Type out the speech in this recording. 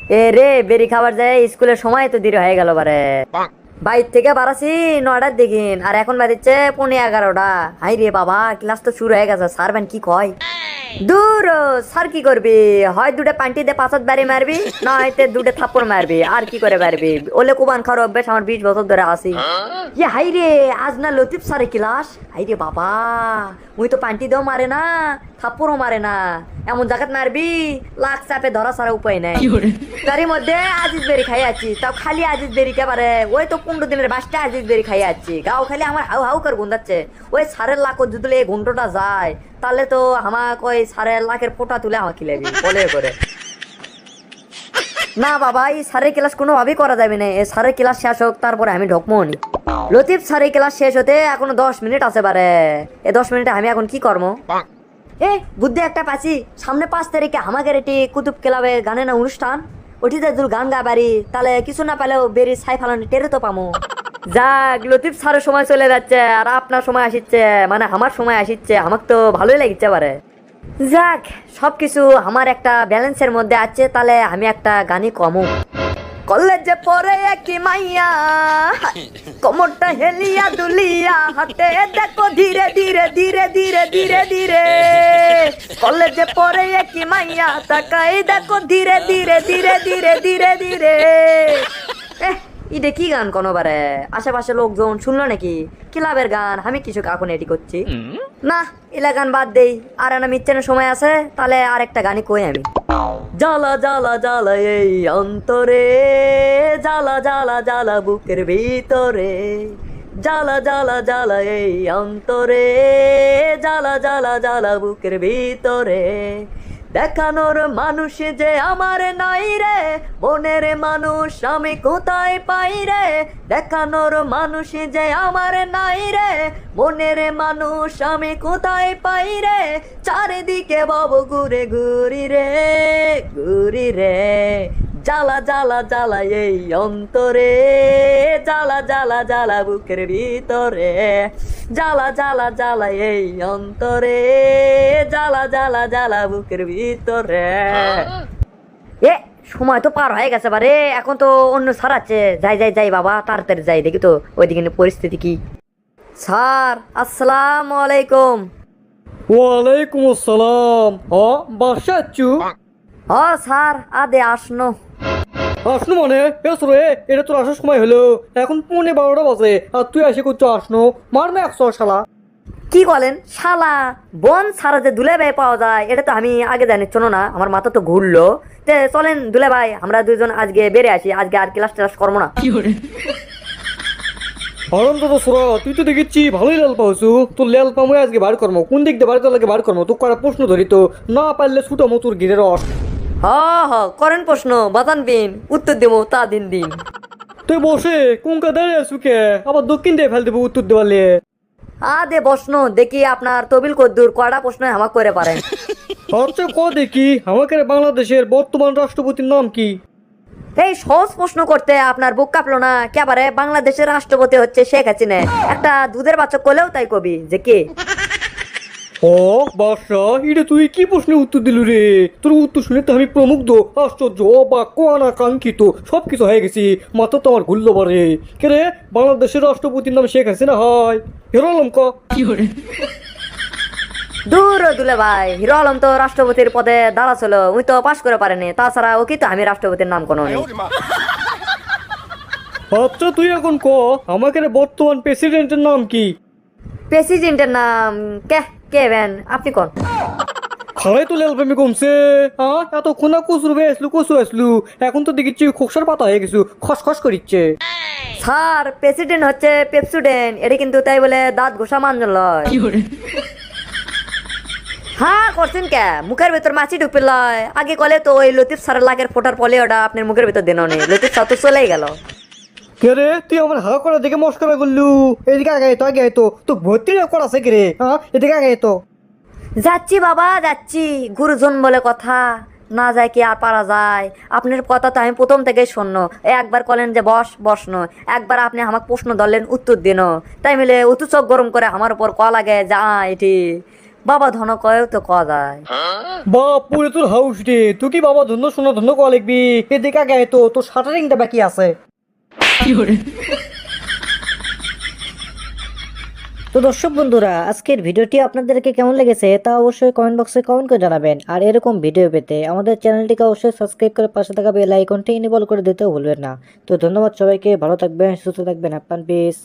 এ রে বেরি খাবার যায় স্কুলের সময় তো দেরি হয়ে গেল বারে। বাইর থেকে বাড়াছি 9টার দিকে আর এখন বাজছে 11:30। হাই রে বাবা, ক্লাস তো শুরু হয়ে গেছে। স্যার কি কয়? দূর স্যার কি করবি, হয় দুটো পান্টি দিয়ে পাঁচাত বাড়ি মারবি, না হয়তো দুটো থাপ্পড় মারবি। আর কি করে মারবি? ওলে কুবান খাওয়ার অভ্যাস আমার 20 বছর ধরে আসি। ইয়ে হাই রে, আজ না লতিফ স্যারের ক্লাস। হাই রে বাবা, মুই তো পান্টি দিয়েও মারে না, থাপ্পড়ও মারে না। এমন জায়গাত মারবি লাখ চাপে ধরা ছাড়া উপায় নাই। তারই মধ্যে আজিজ বেরি খাই আছি, তাও খালি আজিজ বেরি কে পারে। ওই তো 15 দিনের বাসটা আজিজ বেরি খাই আছি, গাও খালি আমার হাউ হাউ করে গুন্দাচ্ছে। ওই সারের লাখ যদি এই ঘন্টটা যায় তাহলে তো আমাকে ওই সারের লাখের ফোঁটা তুলে আমাকে খিলাবি বলে করে। না বাবা, এই সারের ক্লাস কোনোভাবেই করা যাবে না। এই সারের ক্লাস শেষ হোক তারপরে আমি ঢকমো নি। লতিফ সারের ক্লাস শেষ হতে এখনো 10 মিনিট আছে বারে। এই 10 মিনিটে আমি এখন কি করবো? এ বুদ্ধি একটা পাচ্ছি, সামনে 5 তারিখে আমাদের এটি কুতুব ক্লাবে গানে না অনুষ্ঠান। ওটিতে যদি গান গা বাড়ি তাহলে কিছু না পেলেও বেরি ছাই ফালানো টেরে তো পামো। যাক, লতিফ স্যারের সময় চলে যাচ্ছে আর আপনার সময় আসিচ্ছে, মানে আমার সময় আসিচ্ছে। আমাকে তো ভালোই লাগছে পারে। যাক, সবকিছু আমার একটা ব্যালেন্সের মধ্যে আছে। তাহলে আমি একটা গানই কমু। কলেজে পড়ে একই মাইয়া, কোমরটা হেলিয়া দুলিয়া, হাতে দেখো ধীরে ধীরে ধীরে ধীরে ধীরে ধীরে। কলেজে পড়ে একই মাইয়া, তাকাই দেখো ধীরে ধীরে ধীরে ধীরে ধীরে ধীরে। এটা কি গান কোনোবারে? আশেপাশে লোকজন শুনলো নাকি? ক্লাবের গান, আমি কিছু এখন এটি করছি না। এলা গান বাদ দেই, আর না মিচ্ছেনের সময় আছে। তাহলে আরেকটা গানই কই আমি। জ্বালা জ্বালা জ্বালা এই অন্তরে, জ্বালা জ্বালা জ্বালা বুকের ভিতরে, জ্বালা জ্বালা জ্বালা এই অন্তরে, জ্বালা জ্বালা জ্বালা বুকের ভিতরে। দেখানোর মানুষ যে আমার নাই রে, মনের মানুষ আমি কোথায় পাই রে। দেখানোর মানুষ যে আমার নাই রে, মনের মানুষ আমি কোথায় পাই রে। চারিদিকে বব ঘুরে ঘুরি রে, ঘুরি রে। জ্বালা জ্বালা জ্বালা এই অন্তরে, জ্বালা জ্বালা জ্বালা বুকের ভিতরে, জ্বালা জ্বালা জ্বালা এই অন্তরে, জ্বালা জ্বালা জ্বালা বুকের ভিতরে। এ সময় তো পার হয়ে গেছে বারে, এখন তো অন্য স্যার আছে। যাই যাই যাই বাবা, তাড়াতাড়ি যাই, দেখি তো ওইদিকে পরিস্থিতি কি। স্যার আসসালামু আলাইকুম। ওয়ালাইকুম আসসালাম। বাসা আছু? স্যার আদে আসনো। আসনো মানে এসো রে, এটা তোর আসার সময় হলো। এখন 11:30 বাজে আর তুই এসে করছো আসনো? মারবে 100 শালা। কি বলেন শালা? বন সারা যে দুলে ভাই পাওয়া যায় এটা তো আমি আগে জানি, শোনো না আমার মাথা তো ঘুরলো। তে চলেন দুলে ভাই, আমরা দুইজন আজকে বেড়ে আসি। আজকে আর ক্লাস টেলাস করবো না। আনন্দ তো সুরা, তুই তো দেখেছি ভালোই লাল পাওছু। তোর লাল পামো আজকে বার করবো। কোন দিক দিয়ে বার করলে বার করবো? তোর করা প্রশ্ন ধরি তো, না পারলে ছুটো মতুর গিরে রস। হ হ করেন প্রশ্ন, বাতান দিন, উত্তর দেবো তা দিন দিন। তুই বসে কোনকা দাঁড়িয়ে আছু কে? আবার দক্ষিণ দিয়ে ফেল দেবো উত্তর দেওয়ালে। দে প্রশ্ন দেখি আপনার তবিল কদ্দুর কয়টা প্রশ্ন আমাকে করে পারেন। আচ্ছা ক দেখি, আমাকে বাংলাদেশের বর্তমান রাষ্ট্রপতির নাম কি? এই সহজ প্রশ্ন করতে আপনার বুক কাঁপলো না কেবারে? বাংলাদেশের রাষ্ট্রপতি হচ্ছে শেখ হাসিনা। একটা দুধের বাচ্চা করলেও তাই কবি যে কে। বাদশা, এটা তুই কি প্রশ্নের উত্তর দিলু রে? তোর উত্তর শুনে তো আমি প্রমুগ্ধ, আশ্চর্য, অবাক, অনাকাঙ্ক্ষিত সবকিছু হয়ে গেছি। মাথা তো আমার ঘুরলো বারে। কে রে, বাংলাদেশের রাষ্ট্রপতির নাম শেখ হাসিনা হয়? হিরো আলম ক? দূর দুলে ভাই, হিরো আলম তো রাষ্ট্রপতির পদে দাঁড়াছিল, উনি তো পাশ করে পারেনি। তাছাড়া ও কি তো আমি রাষ্ট্রপতির নাম কোনো নেই। আচ্ছা তুই এখন ক, আমাকে বর্তমান প্রেসিডেন্টের নাম কি? প্রেসিডেন্টের নাম কে কে বেন আপনি কোন? খালাই তো লেল প্রেমে কমছে। এত খোনা কচুর বে আসলু, কচু আসলু, এখন তো দেখেছি খোকসার পাতা হয়ে গেছু, খসখস করিচ্ছে। স্যার প্রেসিডেন্ট হচ্ছে পেপসুডেন্ট, এটা কিন্তু তাই বলে দাঁত ঘোষা মানজন লয়। হ্যাঁ করছেন কে? মুখের ভিতর মাছি ঢুকবে লয়। আগে কলে তো ওই লতিফ স্যারের লাগের ফোটার পলে ওটা আপনার মুখের ভিতর দেন নেই। লতিফ স্যার তো চলেই গেল। কে রে, তুই আমার হা করা দেখে মস্করা করলু? এদিকে আগে তো আগে তো তো ভর্তি করাছে কে রে? এদিকে আগে তো। যাচ্ছি বাবা যাচ্ছি, গুরুজন বলে কথা না যায় কি আর পারা যায়? আপনার কথা তো আমি প্রথম থেকেই শূন্য। একবার কলেন যে বস বসন, একবার আপনি আমাকে প্রশ্ন ধরলেন উত্তর দিন, তাই মিলে উতু চোখ গরম করে আমার উপর ক লাগে যা এটি বাবা ধন কয়েও তো কয়া যায়। বাপ পুরে তোর হাউস রে, তুই কি বাবা ধন্য সোনা ধন্য কয়া লিখবি? এদিকে আগে তো তোর শাটারিংটা বাকি আছে। তো দর্শক বন্ধুরা, আজকের ভিডিওটি আপনাদেরকে কেমন লেগেছে তা অবশ্যই কমেন্ট বক্সে কমেন্ট করে জানাবেন। আর এরকম ভিডিও পেতে আমাদের চ্যানেলটিকে অবশ্যই সাবস্ক্রাইব করে পাশে থাকা বেল আইকনটি ইনেবল করে দিতেও ভুলবেন না। তো ধন্যবাদ সবাইকে, ভালো থাকবেন, সুস্থ থাকবেন, হ্যাপি পিস।